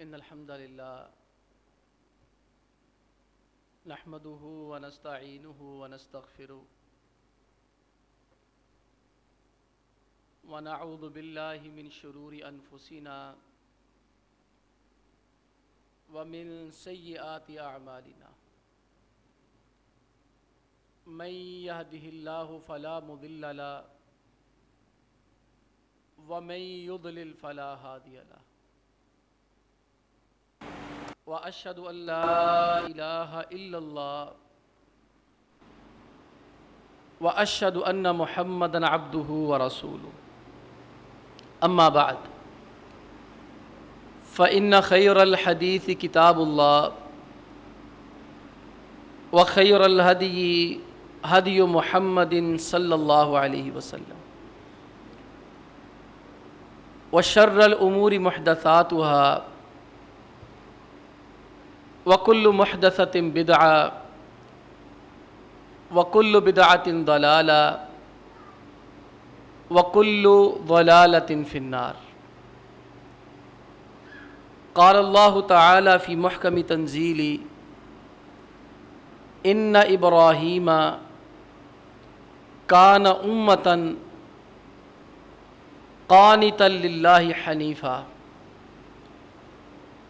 إن الحمد لله نحمده ونستعينه ونستغفره ونعوذ بالله من شرور أنفسنا ومن سيئات أعمالنا من يهده الله فلا مضل له ومن يضلل فلا هادي له وأشهد أن لا إله إلا الله وأشهد أن محمدًا عبده ورسوله أما بعد فإن خير الحديث كتاب الله وخير الهدي هدي محمد صلى الله عليه وسلم وشر الأمور محدثاتها وكل محدثة بدعة وكل بدعة ضلالة وكل ضلالة في النار قال الله تعالى في محكم تنزيله إن إبراهيم كان أمة قانتا لله حنيفا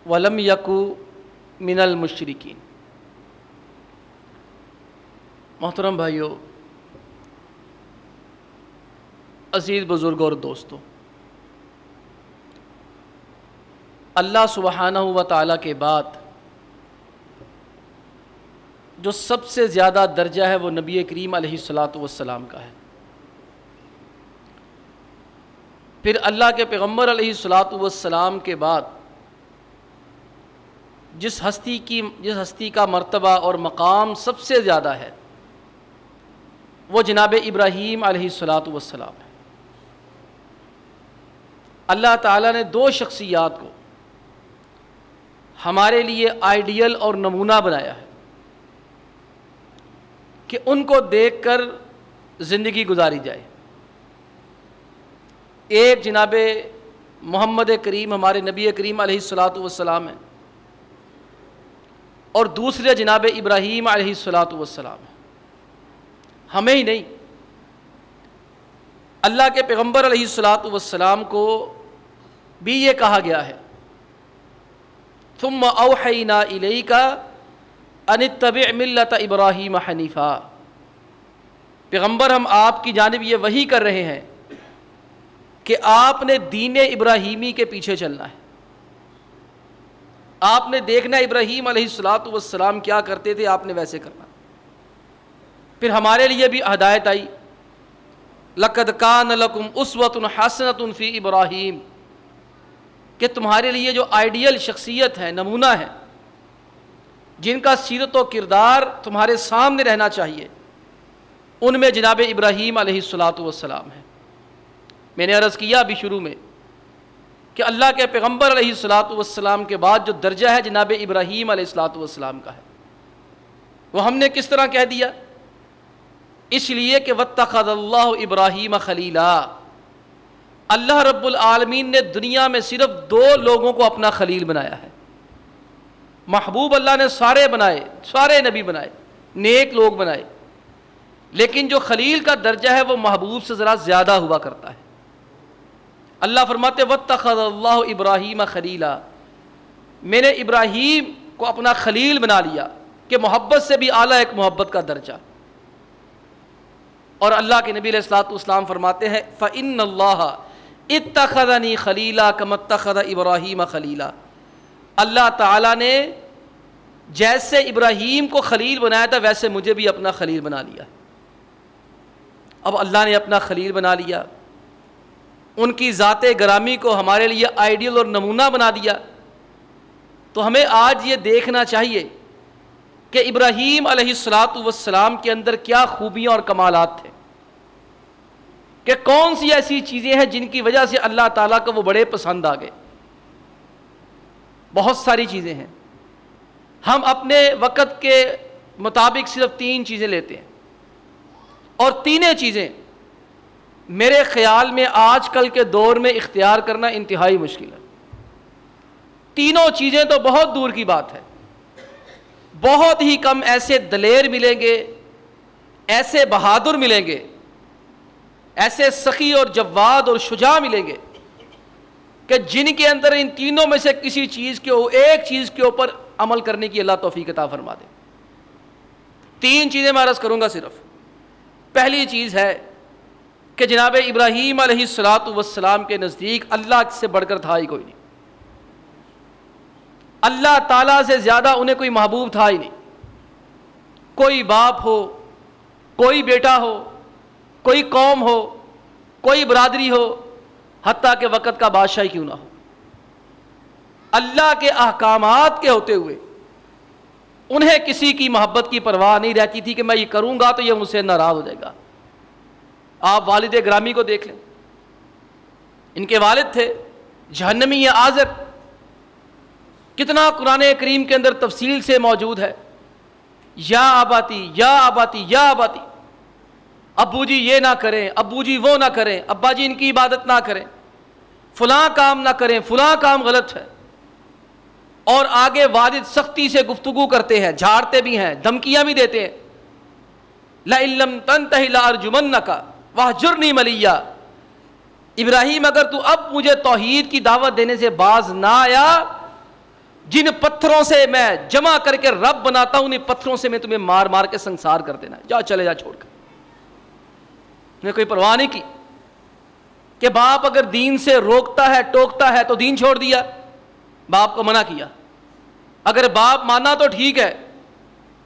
ولم يكن من المشرکین۔ محترم بھائیو، عزیز بزرگوں اور دوستوں، اللہ سبحانہ و تعالیٰ کے بعد جو سب سے زیادہ درجہ ہے وہ نبی کریم علیہ الصلاۃ کا ہے۔ پھر اللہ کے پیغمبر علیہ الصلاۃ کے بعد جس ہستی کا مرتبہ اور مقام سب سے زیادہ ہے وہ جناب ابراہیم علیہ السلام ہے۔ اللہ تعالیٰ نے دو شخصیات کو ہمارے لیے آئیڈیل اور نمونہ بنایا ہے کہ ان کو دیکھ کر زندگی گزاری جائے۔ ایک جناب محمد کریم ہمارے نبی کریم علیہ السلام ہیں، اور دوسرے جناب ابراہیم علیہ السلام ہے۔ ہمیں ہی نہیں، اللہ کے پیغمبر علیہ السلام کو بھی یہ کہا گیا ہے ثم اوحینا الیک ان اتبع ملت ابراہیم حنیفا۔ پیغمبر ہم آپ کی جانب یہ وحی کر رہے ہیں کہ آپ نے دین ابراہیمی کے پیچھے چلنا ہے۔ آپ نے دیکھنا ابراہیم علیہ السلام کیا کرتے تھے، آپ نے ویسے کرنا۔ پھر ہمارے لیے بھی ہدایت آئی، لَقَدْ كَانَ لَكُمْ أُسْوَةٌ حَسَنَةٌ فِي إِبْرَاهِيمَ، کہ تمہارے لیے جو آئیڈیل شخصیت ہے، نمونہ ہے، جن کا سیرت و کردار تمہارے سامنے رہنا چاہیے، ان میں جناب ابراہیم علیہ السلام ہے۔ میں نے عرض کیا ابھی شروع میں کہ اللہ کے پیغمبر علیہ السلام کے بعد جو درجہ ہے جناب ابراہیم علیہ السلام کا ہے، وہ ہم نے کس طرح کہہ دیا؟ اس لیے کہ وَاتَّخَذَ اللَّهُ إِبْرَاهِيمَ خَلِيلًا، اللہ رب العالمین نے دنیا میں صرف دو لوگوں کو اپنا خلیل بنایا ہے۔ محبوب اللہ نے سارے بنائے، سارے نبی بنائے، نیک لوگ بنائے، لیکن جو خلیل کا درجہ ہے وہ محبوب سے ذرا زیادہ ہوا کرتا ہے۔ اللہ فرماتے وَاتَّخَذَ اللَّهُ إِبْرَاهِيمَ خَلِيلًا، میں نے ابراہیم کو اپنا خلیل بنا لیا، کہ محبت سے بھی اعلیٰ ایک محبت کا درجہ۔ اور اللہ کے نبی علیہ الصلوۃ فرماتے ہیں فَإِنَّ اللَّهَ اتَّخَذَنِي خَلِيلًا كَمَا اتَّخَذَ إِبْرَاهِيمَ خَلِيلًا، اللہ تعالیٰ نے جیسے ابراہیم کو خلیل بنایا تھا ویسے مجھے بھی اپنا خلیل بنا لیا۔ اب اللہ نے اپنا خلیل بنا لیا، ان کی ذات گرامی کو ہمارے لیے آئیڈیل اور نمونہ بنا دیا، تو ہمیں آج یہ دیکھنا چاہیے کہ ابراہیم علیہ السلام کے اندر کیا خوبیاں اور کمالات تھے، کہ کون سی ایسی چیزیں ہیں جن کی وجہ سے اللہ تعالیٰ کو وہ بڑے پسند آ گئے۔ بہت ساری چیزیں ہیں، ہم اپنے وقت کے مطابق صرف 3 چیزیں لیتے ہیں، اور تینیں چیزیں میرے خیال میں آج کل کے دور میں اختیار کرنا انتہائی مشکل ہے۔ تینوں چیزیں تو بہت دور کی بات ہے. بہت ہی کم ایسے دلیر ملیں گے, ایسے بہادر ملیں گے, ایسے سخی اور جواد اور شجاع ملیں گے کہ جن کے اندر ان تینوں میں سے کسی چیز کے ایک چیز کے اوپر عمل کرنے کی اللہ توفیق عطا فرما دے. 3 چیزیں میں عرض کروں گا صرف. پہلی چیز ہے کہ جناب ابراہیم علیہ السلام کے نزدیک اللہ سے بڑھ کر تھا ہی کوئی نہیں. اللہ تعالیٰ سے زیادہ انہیں کوئی محبوب تھا ہی نہیں. کوئی باپ ہو, کوئی بیٹا ہو, کوئی قوم ہو, کوئی برادری ہو, حتیٰ کہ وقت کا بادشاہ ہی کیوں نہ ہو, اللہ کے احکامات کے ہوتے ہوئے انہیں کسی کی محبت کی پرواہ نہیں رہتی تھی کہ میں یہ کروں گا تو یہ مجھ سے ناراض ہو جائے گا. آپ والد گرامی کو دیکھ لیں, ان کے والد تھے جہنمی آزر. کتنا قرآن کریم کے اندر تفصیل سے موجود ہے, یا آباتی یا آباتی یا آباتی, ابو جی یہ نہ کریں, ابو جی وہ نہ کریں, ابا جی ان کی عبادت نہ کریں, فلاں کام نہ کریں, فلاں کام غلط ہے. اور آگے والد سختی سے گفتگو کرتے ہیں, جھاڑتے بھی ہیں, دھمکیاں بھی دیتے ہیں. لَإِن لَّمْ تَنْتَهِ لَأَرْجُمَنَّكَ وَاهْجُرْنِي مَلِيًّا. ابراہیم اگر تو اب مجھے توحید کی دعوت دینے سے باز نہ آیا, جن پتھروں سے میں جمع کر کے رب بناتا ہوں انہیں پتھروں سے میں تمہیں مار مار کے سنسار کر دینا. جا چلے جا چھوڑ کر. نے کوئی پرواہ نہیں کی کہ باپ اگر دین سے روکتا ہے ٹوکتا ہے تو دین چھوڑ دیا, باپ کو منع کیا. اگر باپ مانا تو ٹھیک ہے,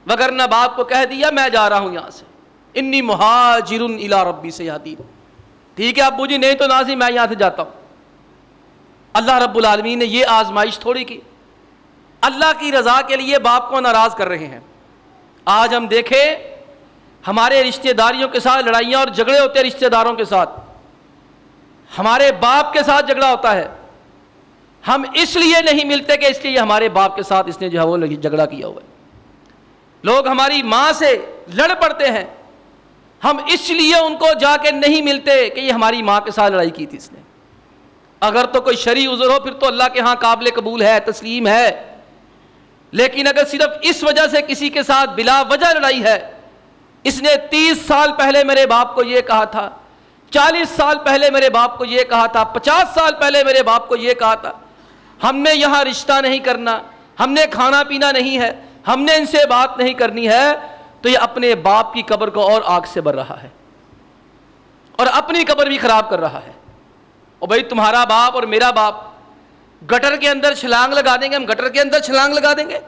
وگرنہ باپ کو کہہ دیا میں جا رہا ہوں یہاں سے, انی مہاجر الی ربی سیہدین. ٹھیک ہے ابو جی, نہیں تو نازی میں یہاں سے جاتا ہوں. اللہ رب العالمین نے یہ آزمائش تھوڑی کی, اللہ کی رضا کے لیے باپ کو ناراض کر رہے ہیں. آج ہم دیکھیں ہمارے رشتہ داریوں کے ساتھ لڑائیاں اور جھگڑے ہوتے ہیں, رشتہ داروں کے ساتھ, ہمارے باپ کے ساتھ جھگڑا ہوتا ہے. ہم اس لیے نہیں ملتے کہ اس لیے ہمارے باپ کے ساتھ اس نے جو ہے وہ جھگڑا کیا ہوا ہے. لوگ ہماری ماں سے لڑ پڑتے ہیں, ہم اس لیے ان کو جا کے نہیں ملتے کہ یہ ہماری ماں کے ساتھ لڑائی کی تھی اس نے. اگر تو کوئی شرعی عذر ہو پھر تو اللہ کے ہاں قابل قبول ہے, تسلیم ہے. لیکن اگر صرف اس وجہ سے کسی کے ساتھ بلا وجہ لڑائی ہے, اس نے 30 سال پہلے میرے باپ کو یہ کہا تھا, 40 سال پہلے میرے باپ کو یہ کہا تھا, 50 سال پہلے میرے باپ کو یہ کہا تھا, ہم نے یہاں رشتہ نہیں کرنا, ہم نے کھانا پینا نہیں ہے, ہم نے ان سے بات نہیں کرنی ہے, تو یہ اپنے باپ کی قبر کو اور آگ سے بھر رہا ہے اور اپنی قبر بھی خراب کر رہا ہے. اور بھائی تمہارا باپ اور میرا باپ گٹر کے اندر چھلانگ لگا دیں گے, ہم گٹر کے اندر چھلانگ لگا دیں گے.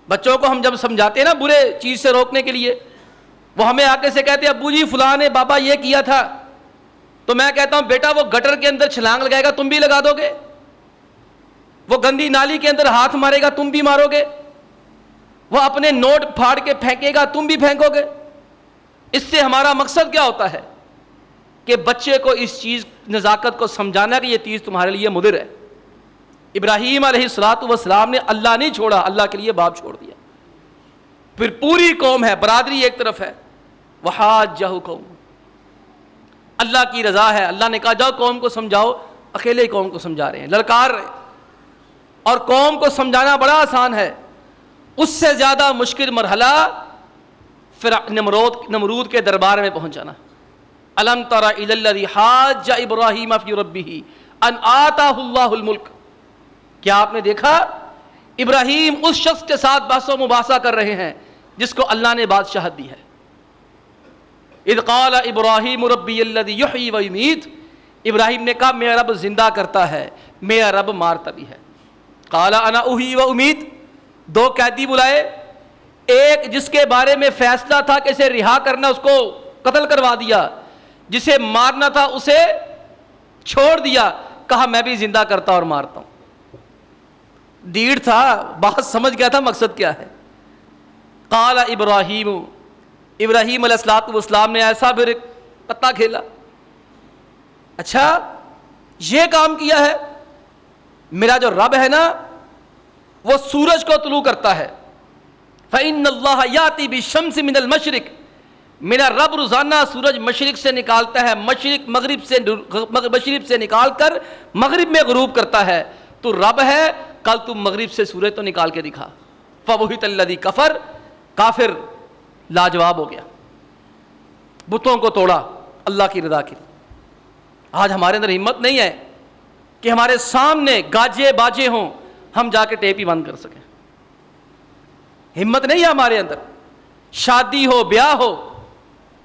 بچوں کو ہم جب سمجھاتے ہیں نا برے چیز سے روکنے کے لیے, وہ ہمیں آ کے سے کہتے ہیں ابو جی فلاں نے بابا یہ کیا تھا, تو میں کہتا ہوں بیٹا وہ گٹر کے اندر چھلانگ لگائے گا تم بھی لگا دو گے, وہ گندی نالی کے اندر ہاتھ مارے گا تم بھی مارو گے, وہ اپنے نوٹ پھاڑ کے پھینکے گا تم بھی پھینکو گے. اس سے ہمارا مقصد کیا ہوتا ہے کہ بچے کو اس چیز نزاکت کو سمجھانا کہ یہ چیز تمہارے لیے مضر ہے. ابراہیم علیہ السلام نے اللہ نہیں چھوڑا, اللہ کے لیے باپ چھوڑ دیا. پھر پوری قوم ہے, برادری ایک طرف ہے, وحاجہ قوم, اللہ کی رضا ہے. اللہ نے کہا جاؤ قوم کو سمجھاؤ, اکیلے ہی قوم کو سمجھا رہے ہیں, للکار رہے. اور قوم کو سمجھانا بڑا آسان ہے, اس سے زیادہ مشکل مرحلہ پھر نمرود کے دربار میں پہنچ جانا. الم تر الی الذی حاج ابراہیم فی ربہ ان آتاہ اللہ الملک. کیا آپ نے دیکھا ابراہیم اس شخص کے ساتھ بحث و مباحثہ کر رہے ہیں جس کو اللہ نے بادشاہت دی ہے. اذ قال ابراہیم ربی الذی یحیی و یمیت. ابراہیم نے کہا میرا رب زندہ کرتا ہے, میرا رب مارتا بھی ہے. قال انا احیی و امیت. 2 قیدی بلائے, ایک جس کے بارے میں فیصلہ تھا کہ اسے رہا کرنا اس کو قتل کروا دیا, جسے مارنا تھا اسے چھوڑ دیا, کہا میں بھی زندہ کرتا اور مارتا ہوں. ڈیڑھ تھا, بات سمجھ گیا تھا مقصد کیا ہے. قال ابراہیم, ابراہیم علیہ السلام نے ایسا پھر پتہ کھیلا, اچھا یہ کام کیا ہے, میرا جو رب ہے نا وہ سورج کو طلوع کرتا ہے. فإن اللہ یاتی بالشمس من المشرق. میرا رب روزانہ سورج مشرق سے نکالتا ہے, مشرق سے نکال کر مغرب میں غروب کرتا ہے. تو رب ہے، کل تم مغرب سے سورج تو نکال کے دکھا. فَبُهِتَ الَّذِي كَفَرَ، کافر لاجواب ہو گیا، بتوں کو توڑا اللہ کی رضا کے لیے. آج ہمارے اندر ہمت نہیں ہے کہ ہمارے سامنے گاجے باجے ہوں ہم جا کے ٹیپ ہی بند کر سکیں. ہمت نہیں ہے ہمارے اندر. شادی ہو، بیاہ ہو،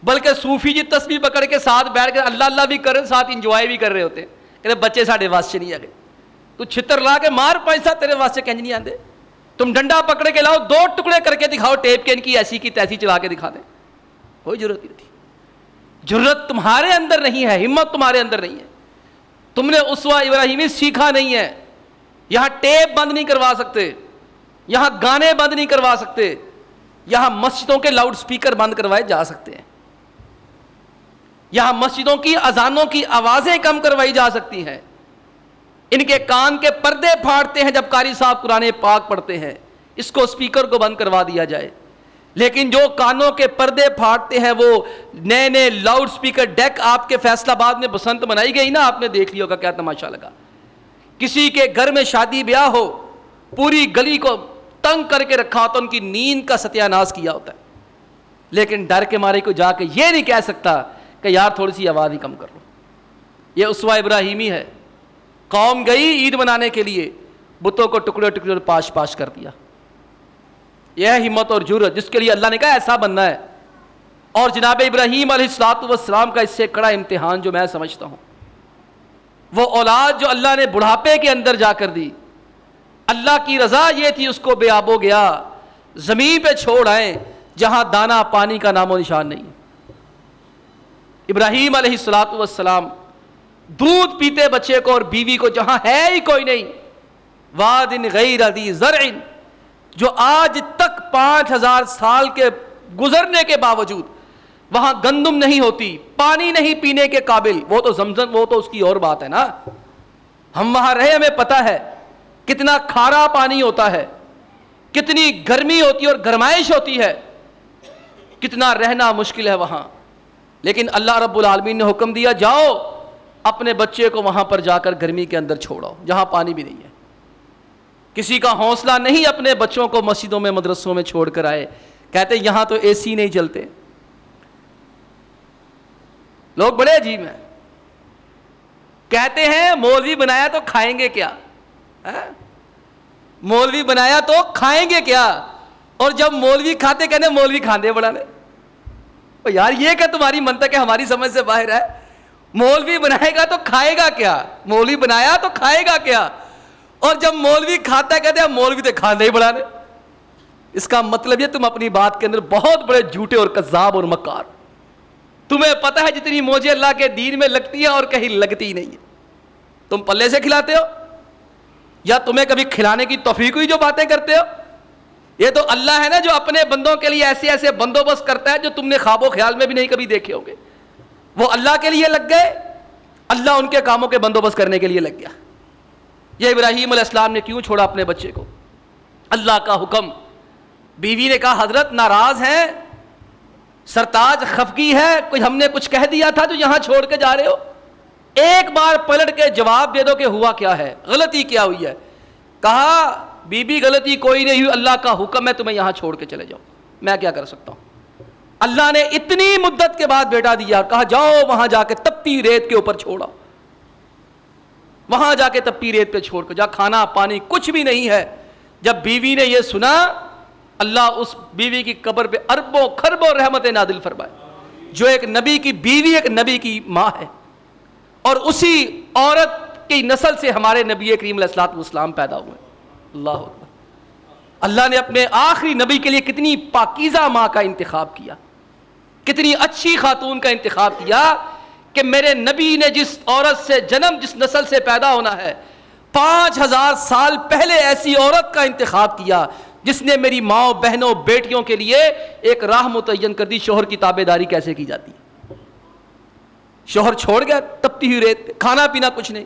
بلکہ صوفی جی تسبیح پکڑ کے ساتھ بیٹھ کے اللہ اللہ بھی کر رہے، ساتھ انجوائے بھی کر رہے ہوتے ہیں. کہتے بچے ساڈے واسطے نہیں آ گئے، تو چھتر لا کے مار پیسہ تیرے واسطے کہیں نہیں آتے. تم ڈنڈا پکڑ کے لاؤ، 2 ٹکڑے کر کے دکھاؤ ٹیپ کے، ان کی ایسی کی تیسی چلا کے دکھا دیں. کوئی ضرورت نہیں تھی. جرت تمہارے اندر نہیں ہے، ہمت تمہارے اندر نہیں ہے. تم نے اسوہ ابراہیمی سیکھا نہیں ہے. یہاں ٹیپ بند نہیں کروا سکتے، یہاں گانے بند نہیں کروا سکتے، یہاں مسجدوں کے لاؤڈ سپیکر بند کروائے جا سکتے ہیں، یہاں مسجدوں کی اذانوں کی آوازیں کم کروائی جا سکتی ہیں. ان کے کان کے پردے پھاڑتے ہیں جب قاری صاحب قرآن پاک پڑھتے ہیں، اس کو سپیکر کو بند کروا دیا جائے. لیکن جو کانوں کے پردے پھاڑتے ہیں وہ نئے نئے لاؤڈ سپیکر ڈیک. آپ کے فیصل آباد میں بسنت منائی گئی نا، آپ نے دیکھ لیا ہوگا کیا تماشا لگا. کسی کے گھر میں شادی بیاہ ہو، پوری گلی کو تنگ کر کے رکھا ہوتا، ان کی نیند کا ستیہ ناش کیا ہوتا ہے. لیکن ڈر کے مارے کو جا کے یہ نہیں کہہ سکتا کہ یار تھوڑی سی آواز ہی کم کر لو. یہ اسوہ ابراہیمی ہے. قوم گئی عید منانے کے لیے، بتوں کو ٹکڑے ٹکڑے پاش پاش کر دیا. یہ ہے ہمت اور جرأت جس کے لیے اللہ نے کہا ایسا بننا ہے. اور جناب ابراہیم علیہ السلام کا اس سے کڑا امتحان جو میں سمجھتا ہوں، وہ اولاد جو اللہ نے بڑھاپے کے اندر جا کر دی، اللہ کی رضا یہ تھی اس کو بے آب و گیا زمین پہ چھوڑ آئے جہاں دانا پانی کا نام و نشان نہیں. ابراہیم علیہ السلام دودھ پیتے بچے کو اور بیوی کو جہاں ہے ہی کوئی نہیں، واد غیر ذی زرع، جو آج تک 5000 سال کے گزرنے کے باوجود وہاں گندم نہیں ہوتی، پانی نہیں پینے کے قابل. وہ تو زمزم، وہ تو اس کی اور بات ہے نا. ہم وہاں رہے، ہمیں پتہ ہے کتنا کھارا پانی ہوتا ہے، کتنی گرمی ہوتی ہے اور گرمائش ہوتی ہے، کتنا رہنا مشکل ہے وہاں. لیکن اللہ رب العالمین نے حکم دیا جاؤ اپنے بچے کو وہاں پر جا کر گرمی کے اندر چھوڑو جہاں پانی بھی نہیں ہے. کسی کا حوصلہ نہیں اپنے بچوں کو مسجدوں میں مدرسوں میں چھوڑ کر آئے. کہتے یہاں تو اے سی نہیں چلتے. لوگ بڑے عجیب ہیں، کہتے ہیں مولوی بنایا تو کھائیں گے کیا، مولوی بنایا تو کھائیں گے کیا، اور جب مولوی کھاتے کہتے مولوی کھاندے بڑا نے. یار یہ کہ تمہاری منطق ہے ہماری سمجھ سے باہر ہے. مولوی بنائے گا تو کھائے گا کیا، مولوی بنایا تو کھائے گا کیا، اور جب مولوی کھاتا ہے کہتے ہیں مولوی تو کھاندے ہی بڑا نے. اس کا مطلب یہ تم اپنی بات کے اندر بہت بڑے جھوٹے اور کذاب اور مکار. تمہیں پتہ ہے جتنی موجیں اللہ کے دین میں لگتی ہیں اور کہیں لگتی نہیں ہے. تم پلے سے کھلاتے ہو یا تمہیں کبھی کھلانے کی توفیق ہوئی جو باتیں کرتے ہو؟ یہ تو اللہ ہے نا جو اپنے بندوں کے لیے ایسے ایسے بندوبست کرتا ہے جو تم نے خواب و خیال میں بھی نہیں کبھی دیکھے ہوں گے. وہ اللہ کے لیے لگ گئے، اللہ ان کے کاموں کے بندوبست کرنے کے لیے لگ گیا. یہ ابراہیم علیہ السلام نے کیوں چھوڑا اپنے بچے کو؟ اللہ کا حکم. بیوی نے کہا حضرت ناراض ہیں، سرتاج خفگی ہے، کوئی ہم نے کچھ کہہ دیا تھا جو یہاں چھوڑ کے جا رہے ہو؟ ایک بار پلٹ کے جواب دے دو کہ ہوا کیا ہے، غلطی کیا ہوئی ہے. کہا بی بی غلطی کوئی نہیں ہوئی، اللہ کا حکم ہے تمہیں یہاں چھوڑ کے چلے جاؤ، میں کیا کر سکتا ہوں. اللہ نے اتنی مدت کے بعد بیٹا دیا، کہا جاؤ وہاں جا کے تپتی ریت کے اوپر چھوڑا، وہاں جا کے تپتی ریت پہ چھوڑ کے جا، کھانا پانی کچھ بھی نہیں ہے. جب بیوی نے یہ سنا، اللہ اس بیوی کی قبر پہ اربوں خربوں رحمتیں نازل فرمائے. جو ایک نبی کی بیوی ایک نبی کی ماں ہے، اور اسی عورت کی نسل سے ہمارے نبی کریم علیہ الصلوۃ والسلام پیدا ہوئے. اللہ اکبر. اللہ نے اپنے آخری نبی کے لیے کتنی پاکیزہ ماں کا انتخاب کیا، کتنی اچھی خاتون کا انتخاب کیا کہ میرے نبی نے جس عورت سے جنم، جس نسل سے پیدا ہونا ہے، 5000 سال پہلے ایسی عورت کا انتخاب کیا جس نے میری ماں بہنوں بیٹیوں کے لیے ایک راہ متعین کر دی. شوہر کی تابع داری کیسے کی جاتی ہے. شوہر چھوڑ گیا تپتی ہوئی ریت پہ، کھانا پینا کچھ نہیں.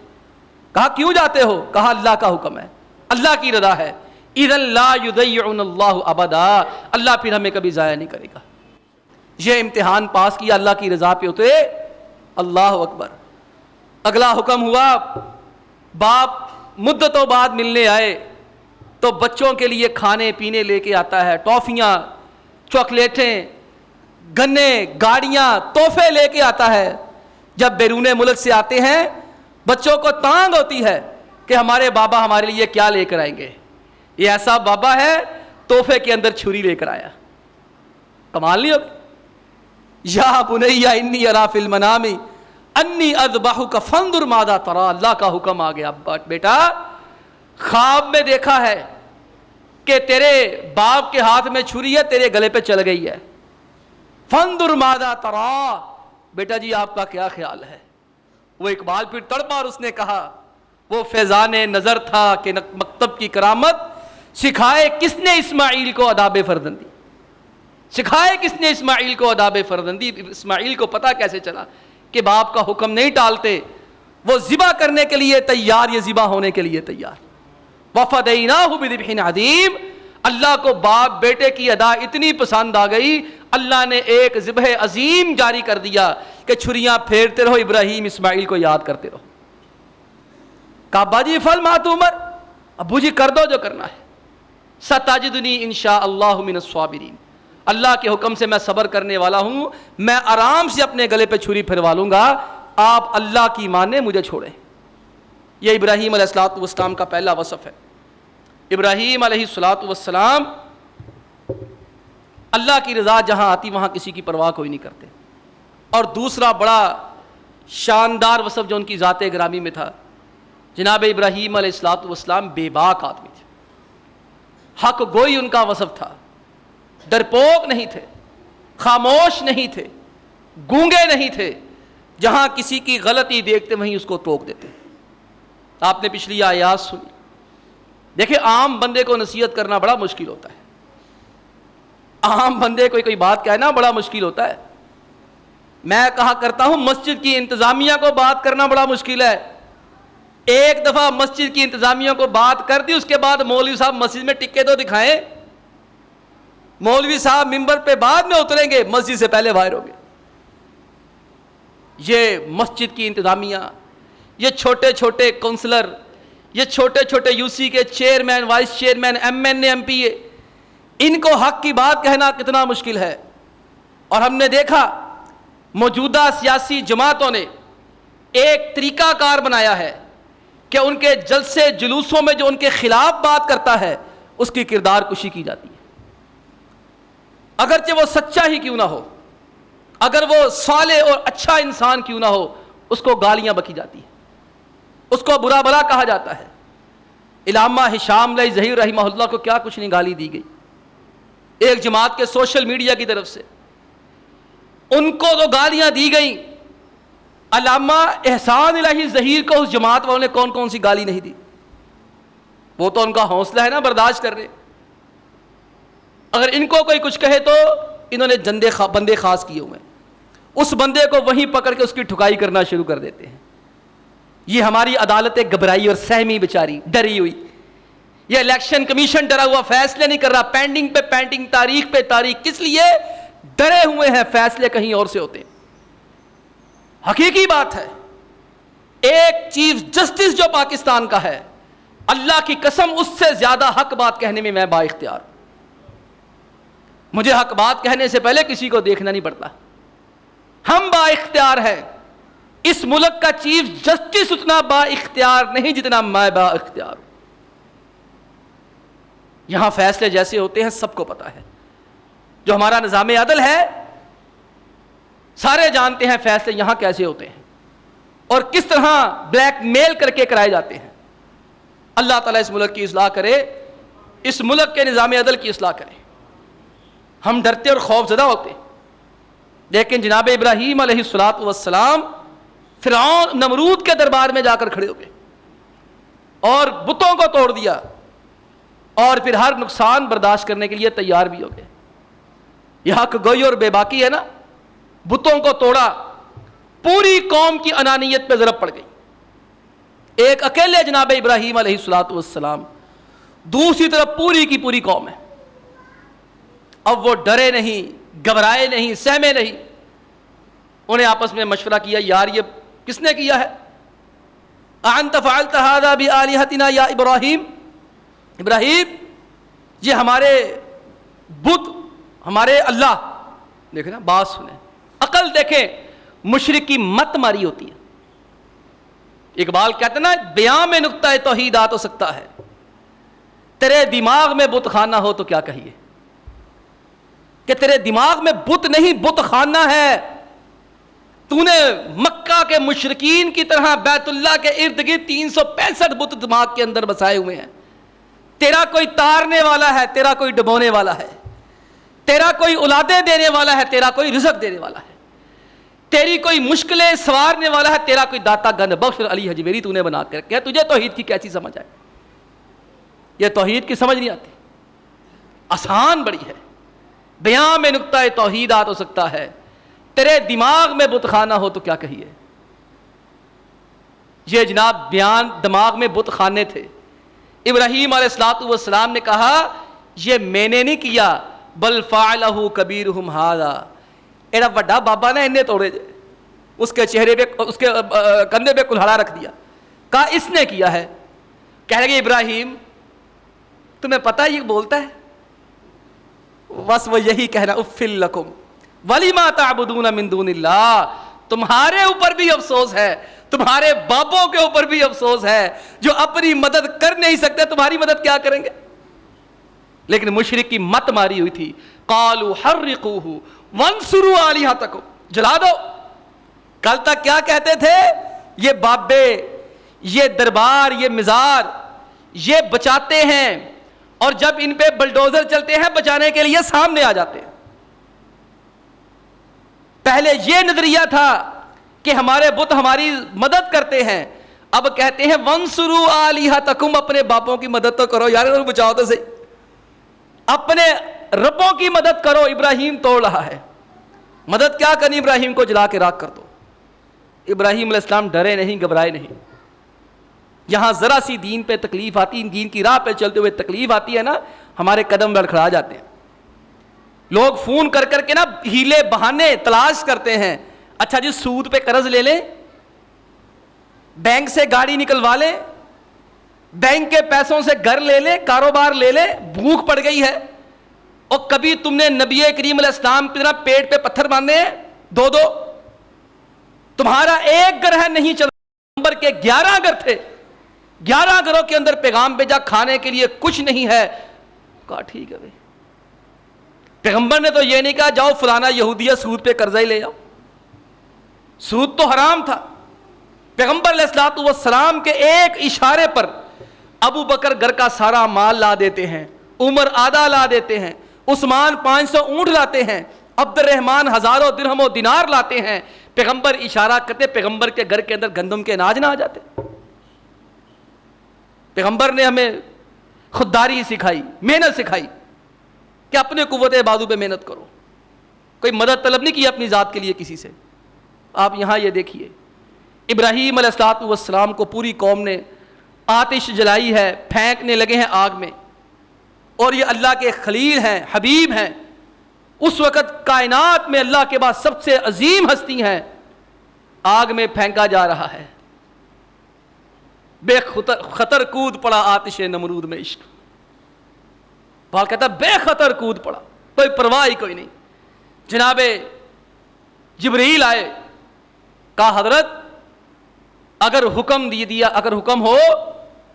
کہا کیوں جاتے ہو؟ کہا اللہ کا حکم ہے، اللہ کی رضا ہے. اذا لا یضیعنا اللہ ابدا، اللہ پھر ہمیں کبھی ضائع نہیں کرے گا. یہ امتحان پاس کیا، اللہ کی رضا پہ اترے. اللہ اکبر. اگلا حکم ہوا، باپ مدتوں بعد ملنے آئے تو بچوں کے لیے کھانے پینے لے کے آتا ہے، ٹافیاں، چاکلیٹیں، گنے، گاڑیاں، تحفے لے کے آتا ہے۔ جب بیرون ملک سے آتے ہیں بچوں کو تانگ ہوتی ہے کہ ہمارے بابا ہمارے لیے کیا لے کر آئیں گے۔ یہ ایسا بابا ہے تحفے کے اندر چھری لے کر آیا، کمال نہیں ہوگی؟ یا بنی انی اری فی المنام انی اذبحک فانظر ماذا تری، اللہ کا حکم آ گیا، بیٹا خواب میں دیکھا ہے کہ تیرے باپ کے ہاتھ میں چھری ہے، تیرے گلے پہ چل گئی ہے، فانظر ماذا تری، بیٹا جی آپ کا کیا خیال ہے؟ وہ اقبال پھر تڑپا اور اس نے کہا وہ فیضان نظر تھا کہ مکتب کی کرامت، سکھائے کس نے اسماعیل کو آداب فرزندی، سکھائے کس نے اسماعیل کو آداب فرزندی۔ اسماعیل کو پتا کیسے چلا کہ باپ کا حکم نہیں ٹالتے، وہ ذبح کرنے کے لیے تیار، یہ ذبح ہونے کے لیے تیار۔ وَفَدَيْنَاهُ بِذِبْحٍ عَظِيمٍ، اللہ کو باپ بیٹے کی ادا اتنی پسند آ گئی، اللہ نے ایک ذبح عظیم جاری کر دیا کہ چھریاں پھیرتے رہو، ابراہیم اسماعیل کو یاد کرتے رہو۔ کہا ابا جی فل ما تؤمر، ابو جی کر دو جو کرنا ہے، ستجدنی انشاء اللہ من الصابرین، اللہ کے حکم سے میں صبر کرنے والا ہوں، میں آرام سے اپنے گلے پہ چھری پھروا لوں گا، آپ اللہ کی مانیں مجھے چھوڑیں۔ یہ ابراہیم علیہ السلام کا پہلا وصف ہے۔ ابراہیم علیہ السلام اللہ کی رضا جہاں آتی وہاں کسی کی پرواہ کوئی نہیں کرتے۔ اور دوسرا بڑا شاندار وصف جو ان کی ذات گرامی میں تھا، جناب ابراہیم علیہ السلام بے باک آدمی تھے، حق گوئی ان کا وصف تھا، ڈرپوک نہیں تھے، خاموش نہیں تھے، گونگے نہیں تھے، جہاں کسی کی غلطی دیکھتے وہیں اس کو ٹوک دیتے۔ آپ نے پچھلی آیات سنی، دیکھیں عام بندے کو نصیحت کرنا بڑا مشکل ہوتا ہے، عام بندے کو کوئی بات کہنا بڑا مشکل ہوتا ہے۔ میں کہا کرتا ہوں مسجد کی انتظامیہ کو بات کرنا بڑا مشکل ہے۔ ایک دفعہ مسجد کی انتظامیہ کو بات کر دی، اس کے بعد مولوی صاحب مسجد میں ٹکے تو دکھائیں، مولوی صاحب ممبر پہ بعد میں اتریں گے، مسجد سے پہلے باہر ہو گئے۔ یہ مسجد کی انتظامیہ، یہ چھوٹے چھوٹے کونسلر، یہ چھوٹے چھوٹے یو سی کے chairman, vice chairman, M N A, M P A, ان کو حق کی بات کہنا کتنا مشکل ہے۔ اور ہم نے دیکھا موجودہ سیاسی جماعتوں نے ایک طریقہ کار بنایا ہے کہ ان کے جلسے جلوسوں میں جو ان کے خلاف بات کرتا ہے اس کی کردار کشی کی جاتی ہے، اگرچہ وہ سچا ہی کیوں نہ ہو، اگر وہ صالح اور اچھا انسان کیوں نہ ہو، اس کو گالیاں بکی جاتی ہیں، اس کو برا بھلا کہا جاتا ہے۔ علامہ ہشام علیہ ظہیر رحمہ اللہ کو کیا کچھ نہیں گالی دی گئی ایک جماعت کے سوشل میڈیا کی طرف سے، ان کو تو گالیاں دی گئیں، علامہ احسان الہی ظہیر کو اس جماعت والوں نے کون کون سی گالی نہیں دی؟ وہ تو ان کا حوصلہ ہے نا برداشت کر رہے۔ اگر ان کو کوئی کچھ کہے تو انہوں نے بندے خاص کیے ہوئے ہیں، اس بندے کو وہیں پکڑ کے اس کی ٹھکائی کرنا شروع کر دیتے ہیں۔ یہ ہماری عدالتیں گھبرائی اور سہمی بیچاری، ڈری ہوئی، یہ الیکشن کمیشن ڈرا ہوا فیصلے نہیں کر رہا، پینڈنگ پہ پینڈنگ، تاریخ پہ تاریخ، کس لیے؟ ڈرے ہوئے ہیں فیصلے کہیں اور سے ہوتے ہیں۔ حقیقی بات ہے، ایک چیف جسٹس جو پاکستان کا ہے، اللہ کی قسم اس سے زیادہ حق بات کہنے میں میں با اختیار ہوں۔ مجھے حق بات کہنے سے پہلے کسی کو دیکھنا نہیں پڑتا، ہم با اختیار ہیں۔ اس ملک کا چیف جسٹس اتنا با اختیار نہیں جتنا میں با اختیار ہوں۔ یہاں فیصلے جیسے ہوتے ہیں سب کو پتا ہے، جو ہمارا نظام عدل ہے سارے جانتے ہیں فیصلے یہاں کیسے ہوتے ہیں اور کس طرح بلیک میل کر کے کرائے جاتے ہیں۔ اللہ تعالیٰ اس ملک کی اصلاح کرے، اس ملک کے نظام عدل کی اصلاح کرے۔ ہم ڈرتے اور خوف زدہ ہوتے ہیں، لیکن جناب ابراہیم علیہ السلام فرعون نمرود کے دربار میں جا کر کھڑے ہو گئے اور بتوں کو توڑ دیا، اور پھر ہر نقصان برداشت کرنے کے لیے تیار بھی ہو گئے۔ یہ حق گوئی اور بے باکی ہے نا، بتوں کو توڑا، پوری قوم کی انانیت پہ ضرب پڑ گئی۔ ایک اکیلے جناب ابراہیم علیہ السلام، دوسری طرف پوری کی پوری قوم ہے۔ اب وہ ڈرے نہیں، گھبرائے نہیں، سہمے نہیں، انہیں آپس میں مشورہ کیا، یار یہ کس نے کیا ہے؟ أأنت فعلت هذا بآلهتنا یا ابراہیم، ابراہیم یہ ہمارے بت، ہمارے اللہ، دیکھیں نا بات سنیں، عقل دیکھیں، مشرک کی مت ماری ہوتی ہے۔ اقبال کہتے ہیں نا بیان میں نقطہ توحید آ تو سکتا ہے، تیرے دماغ میں بت خانہ ہو تو کیا کہیے، کہ تیرے دماغ میں بت نہیں بت خانہ ہے، تو نے مکہ کے مشرکین کی طرح بیت اللہ کے ارد گرد 365 بت دماغ کے اندر بسائے ہوئے ہیں۔ تیرا کوئی تارنے والا ہے، تیرا کوئی ڈبونے والا ہے، تیرا کوئی اولادیں دینے والا ہے، تیرا کوئی رزق دینے والا ہے، تیری کوئی مشکلیں سوارنے والا ہے، تیرا کوئی داتا گن بخش علی حجویری تو نے بنا کے رکھا ہے۔ تجھے توحید کی کیسی سمجھ آئے؟ یہ توحید کی سمجھ نہیں آتی، آسان بڑی ہے، بیان میں نقطہ توحید آ تو سکتا ہے، تیرے دماغ میں بت خانہ ہو تو کیا کہیے۔ یہ جناب بیان دماغ میں بت خانے تھے۔ ابراہیم علیہ السلام نے کہا یہ میں نے نہیں کیا، بل فعلہ کبیرہم ھذا، ایڈا بڑا بابا نے انہیں توڑے جے، اس کے چہرے پہ، اس کے کندھے پہ کلہاڑا رکھ دیا، کہا اس نے کیا ہے۔ کہہ لگے ابراہیم تمہیں پتہ یہ بولتا ہے، بس وہ یہی کہنا افل لکم وَلِمَا تَعْبُدُونَ مِن دُونِ اللَّهِ، تمہارے اوپر بھی افسوس ہے، تمہارے باپوں کے اوپر بھی افسوس ہے، جو اپنی مدد کر نہیں سکتے تمہاری مدد کیا کریں گے۔ لیکن مشرک کی مت ماری ہوئی تھی، قالوا حرقوه وانصروا آلہتکم، جلا دو۔ کل تک کیا کہتے تھے؟ یہ بابے، یہ دربار، یہ مزار، یہ بچاتے ہیں، اور جب ان پہ بلڈوزر چلتے ہیں بچانے کے لیے سامنے آ جاتے ہیں۔ پہلے یہ نظریہ تھا کہ ہمارے بت ہماری مدد کرتے ہیں، اب کہتے ہیں وانصروا آلہتکم، اپنے باپوں کی مدد تو کرو یار، بچاؤ تو صحیح، اپنے ربوں کی مدد کرو۔ ابراہیم توڑ رہا ہے، مدد کیا کرنی، ابراہیم کو جلا کے راکھ کر دو۔ ابراہیم علیہ السلام ڈرے نہیں، گھبرائے نہیں۔ یہاں ذرا سی دین پہ تکلیف آتی، دین کی راہ پہ چلتے ہوئے تکلیف آتی ہے نا، ہمارے قدم لڑکھڑا جاتے ہیں۔ لوگ فون کر کر کے نا ہیلے بہانے تلاش کرتے ہیں، اچھا جی سود پہ قرض لے لیں، بینک سے گاڑی نکلوا لیں، بینک کے پیسوں سے گھر لے لیں، کاروبار لے لیں، بھوک پڑ گئی ہے۔ اور کبھی تم نے نبی کریم علیہ السلام کی طرح پیٹ پہ پتھر باندھے ہیں دو دو؟ تمہارا ایک گھر ہے نہیں چل، پیغمبر کے 11 گھر تھے، 11 گھروں کے اندر پیغام بھیجا، کھانے کے لیے کچھ نہیں ہے، کہا ٹھیک ہے بھائی۔ پیغمبر نے تو یہ نہیں کہا جاؤ فلانا یہودیہ سود پہ قرضہ ہی لے جاؤ، سود تو حرام تھا۔ پیغمبر علیہ السلام کے ایک اشارے پر ابو بکر گھر کا سارا مال لا دیتے ہیں، عمر آدھا لا دیتے ہیں، عثمان 500 اونٹ لاتے ہیں، عبد الرحمن ہزاروں درہم و دینار لاتے ہیں۔ پیغمبر اشارہ کرتے، پیغمبر کے گھر کے اندر گندم کے اناج نہ آ جاتے؟ پیغمبر نے ہمیں خودداری سکھائی، محنت سکھائی کہ اپنے قوت بازو پہ محنت کرو، کوئی مدد طلب نہیں کی اپنی ذات کے لیے کسی سے۔ آپ یہاں یہ دیکھیے، ابراہیم علیہ السلام کو پوری قوم نے آتش جلائی ہے، پھینکنے لگے ہیں آگ میں، اور یہ اللہ کے خلیل ہیں، حبیب ہیں، اس وقت کائنات میں اللہ کے بعد سب سے عظیم ہستی ہیں، آگ میں پھینکا جا رہا ہے۔ بے خطر کود پڑا آتش نمرود میں عشق، بال کہتا بے خطر کود پڑا، کوئی پرواہ ہی کوئی نہیں۔ جناب جبریل آئے، کہا حضرت اگر حکم دیا، اگر حکم ہو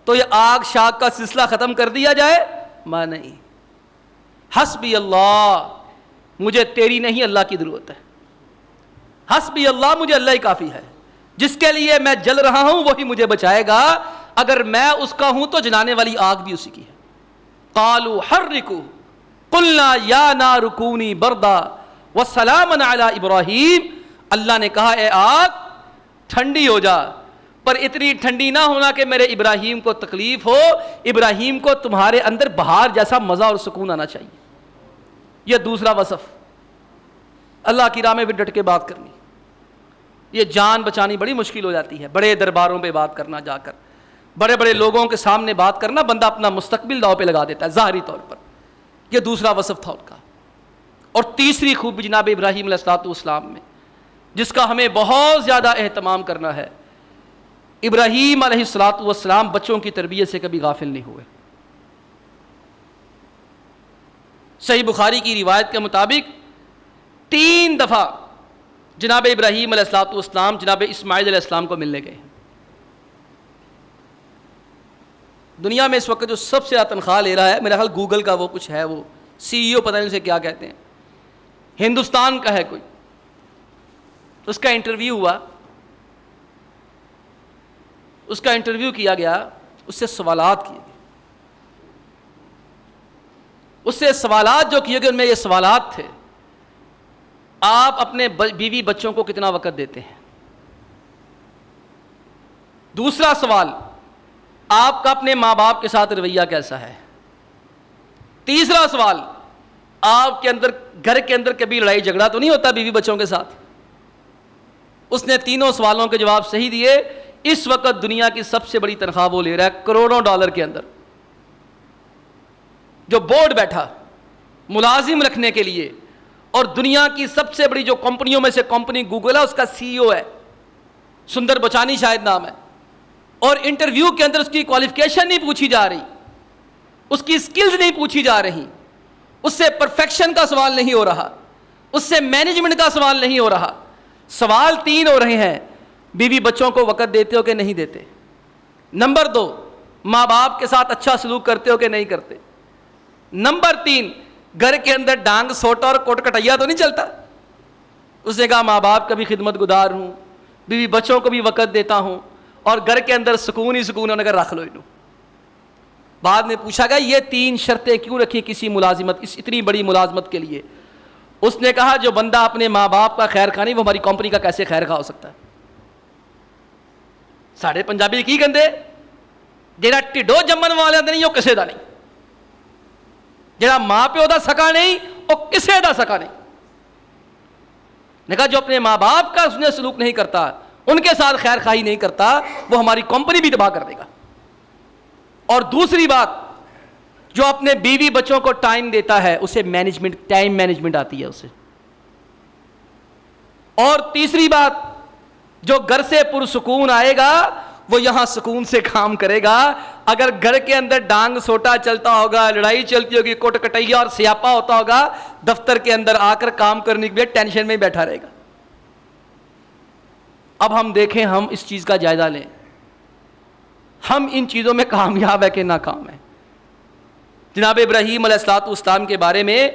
تو یہ آگ شاگ کا سلسلہ ختم کر دیا جائے؟ میں نہیں، حسبی اللہ، مجھے تیری نہیں اللہ کی ضرورت ہے، حسبی اللہ، مجھے اللہ ہی کافی ہے، جس کے لیے میں جل رہا ہوں وہی مجھے بچائے گا، اگر میں اس کا ہوں تو جلانے والی آگ بھی اسی کی ہے۔ قالوا حرقوا قلنا یا نار کونی بردا وسلاما علی ابراہیم، اللہ نے کہا اے آگ ٹھنڈی ہو جا، پر اتنی ٹھنڈی نہ ہونا کہ میرے ابراہیم کو تکلیف ہو، ابراہیم کو تمہارے اندر بہار جیسا مزہ اور سکون آنا چاہیے۔ یہ دوسرا وصف، اللہ کی راہ میں بھی ڈٹ کے بات کرنی۔ یہ جان بچانی بڑی مشکل ہو جاتی ہے، بڑے درباروں پہ بات کرنا، جا کر بڑے بڑے لوگوں کے سامنے بات کرنا، بندہ اپنا مستقبل داؤ پہ لگا دیتا ہے ظاہری طور پر۔ یہ دوسرا وصف تھا ان کا۔ اور تیسری خوبی جناب ابراہیم علیہ السلام میں، جس کا ہمیں بہت زیادہ اہتمام کرنا ہے، ابراہیم علیہ الصلوۃ والسلام بچوں کی تربیت سے کبھی غافل نہیں ہوئے. صحیح بخاری کی روایت کے مطابق 3 دفعہ جناب ابراہیم علیہ الصلوۃ والسلام جناب اسماعیل علیہ السلام کو ملنے گئے. دنیا میں اس وقت جو سب سے زیادہ تنخواہ لے رہا ہے میرا خیال گوگل کا وہ کچھ ہے, وہ CEO پتہ نہیں اسے کیا کہتے ہیں, ہندوستان کا ہے کوئی. اس کا انٹرویو ہوا, اس کا انٹرویو کیا گیا, اس سے سوالات کیے گئے. اس سے سوالات جو کیے گئے ان میں یہ سوالات تھے, آپ اپنے بیوی بچوں کو کتنا وقت دیتے ہیں؟ دوسرا سوال, آپ کا اپنے ماں باپ کے ساتھ رویہ کیسا ہے؟ تیسرا سوال, آپ کے اندر گھر کے اندر کبھی لڑائی جھگڑا تو نہیں ہوتا بیوی بچوں کے ساتھ؟ اس نے تینوں سوالوں کے جواب صحیح دیے. اس وقت دنیا کی سب سے بڑی تنخواہ وہ لے رہا ہے کروڑوں ڈالر کے اندر. جو بورڈ بیٹھا ملازم رکھنے کے لیے, اور دنیا کی سب سے بڑی جو کمپنیوں میں سے کمپنی گوگل ہے اس کا CEO ہے, سندر بچانی شاید نام ہے. اور انٹرویو کے اندر اس کی کوالیفیکیشن نہیں پوچھی جا رہی, اس کی سکلز نہیں پوچھی جا رہی, اس سے پرفیکشن کا سوال نہیں ہو رہا, اس سے مینجمنٹ کا سوال نہیں ہو رہا. سوال 3 ہو رہے ہیں, بیوی بچوں کو وقت دیتے ہو کہ نہیں دیتے؟ نمبر 2, ماں باپ کے ساتھ اچھا سلوک کرتے ہو کہ نہیں کرتے؟ نمبر 3, گھر کے اندر ڈانگ سوٹا اور کوٹ کٹیا تو نہیں چلتا؟ اس نے کہا ماں باپ کا بھی خدمت گزار ہوں, بیوی بچوں کو بھی وقت دیتا ہوں, اور گھر کے اندر سکون ہی سکون ہونے کا رکھ لو انہوں. بعد میں پوچھا گیا یہ 3 شرطیں کیوں رکھی کسی ملازمت, اس اتنی بڑی ملازمت کے لیے؟ اس نے کہا جو بندہ اپنے ماں باپ کا خیر خواہ نہیں وہ ہماری کمپنی کا کیسے خیر خواہ ہو سکتا ہے؟ ساڑھے پنجابی کی گندے جہاں ٹھڈو جمن والے نہیں وہ کسے دا نہیں, جہاں ماں پیو دا سکا نہیں وہ کسے دا سکا نہیں. نے کہا جو اپنے ماں باپ کا اس نے سلوک نہیں کرتا, ان کے ساتھ خیر خواہی نہیں کرتا, وہ ہماری کمپنی بھی تباہ کر دے گا. اور دوسری بات, جو اپنے بیوی بچوں کو ٹائم دیتا ہے اسے مینجمنٹ, ٹائم مینجمنٹ آتی ہے اسے. اور تیسری بات, جو گھر سے پرسکون آئے گا وہ یہاں سکون سے کام کرے گا. اگر گھر کے اندر ڈانگ سوٹا چلتا ہوگا, لڑائی چلتی ہوگی, کوٹ کٹیا اور سیاپا ہوتا ہوگا, دفتر کے اندر آ کر کام کرنے کے لیے ٹینشن میں ہی بیٹھا رہے گا. اب ہم دیکھیں, ہم اس چیز کا جائزہ لیں, ہم ان چیزوں میں کامیاب ہے کہ ناکام ہے. جناب ابراہیم علیہ الصلوۃ والسلام کے بارے میں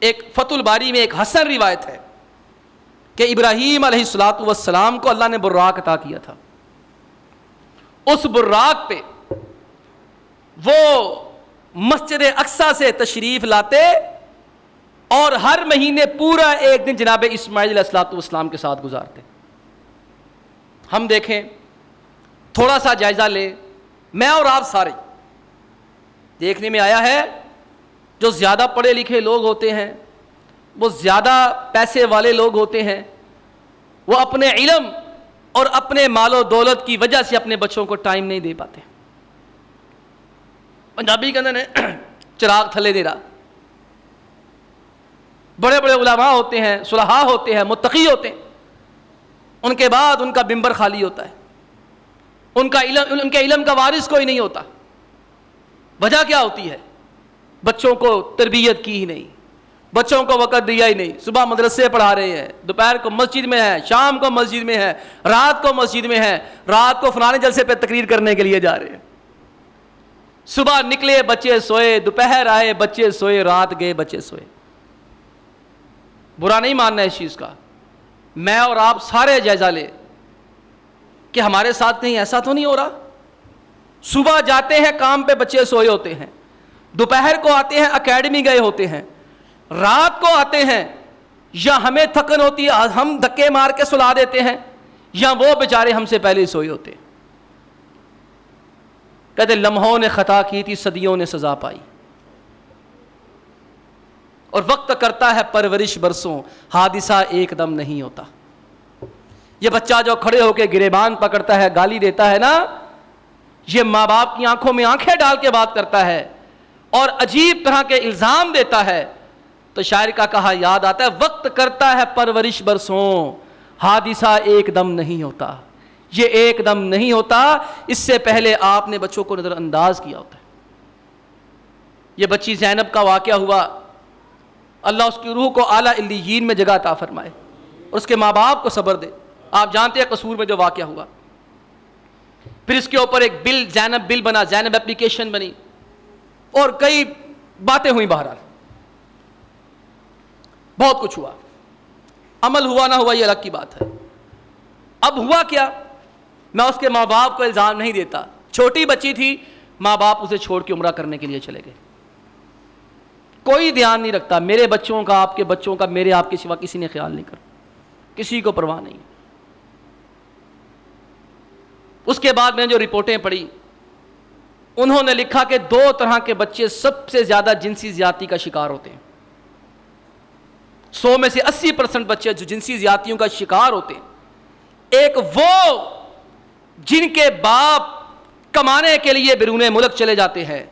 ایک فتح الباری میں ایک حسن روایت ہے کہ ابراہیم علیہ الصلوۃ والسلام کو اللہ نے براق عطا کیا تھا. اس براق پہ وہ مسجد اقصیٰ سے تشریف لاتے اور ہر مہینے پورا ایک دن جناب اسماعیل علیہ الصلوۃ والسلام کے ساتھ گزارتے. ہم دیکھیں, تھوڑا سا جائزہ لیں, میں اور آپ سارے دیکھنے میں آیا ہے جو زیادہ پڑھے لکھے لوگ ہوتے ہیں, وہ زیادہ پیسے والے لوگ ہوتے ہیں, وہ اپنے علم اور اپنے مال و دولت کی وجہ سے اپنے بچوں کو ٹائم نہیں دے پاتے. پنجابی کے اندر چراغ تھلے دے رہا. بڑے بڑے علماء ہوتے ہیں, صلحاء ہوتے ہیں, متقی ہوتے ہیں, ان کے بعد ان کا ممبر خالی ہوتا ہے, ان کے علم کا وارث کوئی نہیں ہوتا. وجہ کیا ہوتی ہے؟ بچوں کو تربیت کی ہی نہیں, بچوں کو وقت دیا ہی نہیں. صبح مدرسے پڑھا رہے ہیں, دوپہر کو مسجد میں ہے, شام کو مسجد میں ہے, رات کو مسجد میں ہے, رات کو فلانے جلسے پہ تقریر کرنے کے لیے جا رہے ہیں. صبح نکلے بچے سوئے, دوپہر آئے بچے سوئے, رات گئے بچے سوئے. برا نہیں ماننا اس چیز کا. میں اور آپ سارے جائزہ لیں کہ ہمارے ساتھ کہیں ایسا تو نہیں ہو رہا. صبح جاتے ہیں کام پہ بچے سوئے ہوتے ہیں, دوپہر کو آتے ہیں اکیڈمی گئے ہوتے ہیں, رات کو آتے ہیں, یا ہمیں تھکن ہوتی ہے ہم دھکے مار کے سلا دیتے ہیں, یا وہ بیچارے ہم سے پہلے سوئے ہوتے ہیں. کہتے لمحوں نے خطا کی تھی صدیوں نے سزا پائی, اور وقت کرتا ہے پرورش برسوں, حادثہ ایک دم نہیں ہوتا. یہ بچہ جو کھڑے ہو کے گریبان پکڑتا ہے, گالی دیتا ہے نا, یہ ماں باپ کی آنکھوں میں آنکھیں ڈال کے بات کرتا ہے اور عجیب طرح کے الزام دیتا ہے, تو شاعر کا کہا یاد آتا ہے, وقت کرتا ہے پرورش برسوں, حادثہ ایک دم نہیں ہوتا. یہ ایک دم نہیں ہوتا، اس سے پہلے آپ نے بچوں کو نظر انداز کیا ہوتا ہے۔ یہ بچی زینب کا واقعہ ہوا، اللہ اس کی روح کو اعلیٰ علیین میں جگہ عطا فرمائے اور اس کے ماں باپ کو صبر دے۔ آپ جانتے ہیں قصور میں جو واقعہ ہوا، پھر اس کے اوپر ایک بل، زینب بل بنا، زینب اپلیکیشن بنی اور کئی باتیں ہوئیں، بہرحال بہت کچھ ہوا، عمل ہوا نہ ہوا یہ الگ کی بات ہے۔ اب ہوا کیا، میں اس کے ماں باپ کو الزام نہیں دیتا، چھوٹی بچی تھی، ماں باپ اسے چھوڑ کے عمرہ کرنے کے لیے چلے گئے، کوئی دھیان نہیں رکھتا، میرے بچوں کا، آپ کے بچوں کا، میرے آپ کے سوا کسی نے خیال نہیں کرا، کسی کو پرواہ نہیں۔ اس کے بعد میں نے جو رپورٹیں پڑھی، انہوں نے لکھا کہ 2 طرح کے بچے سب سے زیادہ جنسی زیادتی کا شکار ہوتے ہیں۔ 100 میں سے 80% بچے جو جنسی زیادتیوں کا شکار ہوتے ہیں، ایک وہ جن کے باپ کمانے کے لیے بیرون ملک چلے جاتے ہیں،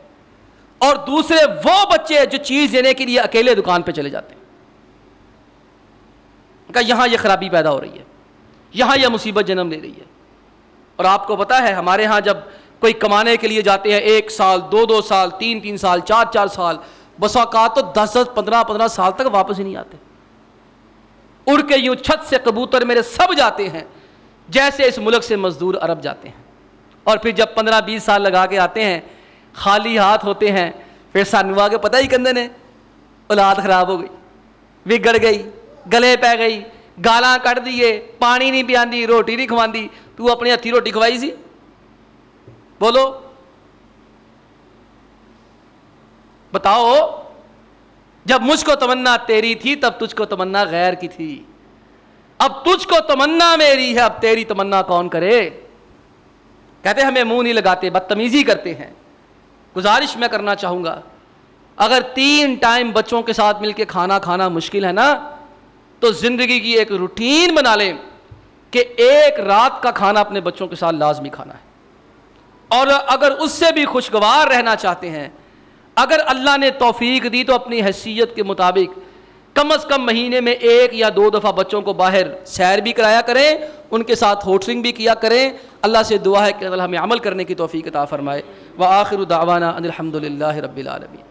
اور دوسرے وہ بچے جو چیز دینے کے لیے اکیلے دکان پہ چلے جاتے ہیں۔ کہ یہاں یہ خرابی پیدا ہو رہی ہے، یہاں یہ مصیبت جنم لے رہی ہے۔ اور آپ کو پتا ہے ہمارے ہاں جب کوئی کمانے کے لیے جاتے ہیں 1 سال 2 سال 3 سال 4 سال، بس اوقات تو 10 15 سال تک واپس ہی نہیں آتے، اڑ کے یوں چھت سے کبوتر میرے سب جاتے ہیں جیسے اس ملک سے مزدور عرب جاتے ہیں، اور پھر جب 15 20 سال لگا کے آتے ہیں خالی ہاتھ ہوتے ہیں، پھر سانو آ کے پتہ ہی کندے نے اولاد خراب ہو گئی، بگڑ گئی، گلے پہ گئی، گالاں کٹ دیے، پانی نہیں پیاندی، روٹی نہیں کھواندی، تو اپنی ہتھی روٹی کھوائی سی؟ بولو بتاؤ، جب مجھ کو تمنا تیری تھی تب تجھ کو تمنا غیر کی تھی، اب تجھ کو تمنا میری ہے، اب تیری تمنا کون کرے؟ کہتے ہمیں منہ نہیں لگاتے، بدتمیزی کرتے ہیں۔ گزارش میں کرنا چاہوں گا، اگر 3 ٹائم بچوں کے ساتھ مل کے کھانا کھانا مشکل ہے نا، تو زندگی کی ایک روٹین بنا لیں کہ 1 رات کا کھانا اپنے بچوں کے ساتھ لازمی کھانا ہے، اور اگر اس سے بھی خوشگوار رہنا چاہتے ہیں، اگر اللہ نے توفیق دی تو اپنی حیثیت کے مطابق کم از کم مہینے میں 1 یا 2 دفعہ بچوں کو باہر سیر بھی کرایا کریں، ان کے ساتھ ہوٹلنگ بھی کیا کریں۔ اللہ سے دعا ہے کہ اللہ ہمیں عمل کرنے کی توفیق عطا فرمائے۔ وآخر دعوانا ان الحمد للہ رب العالمین۔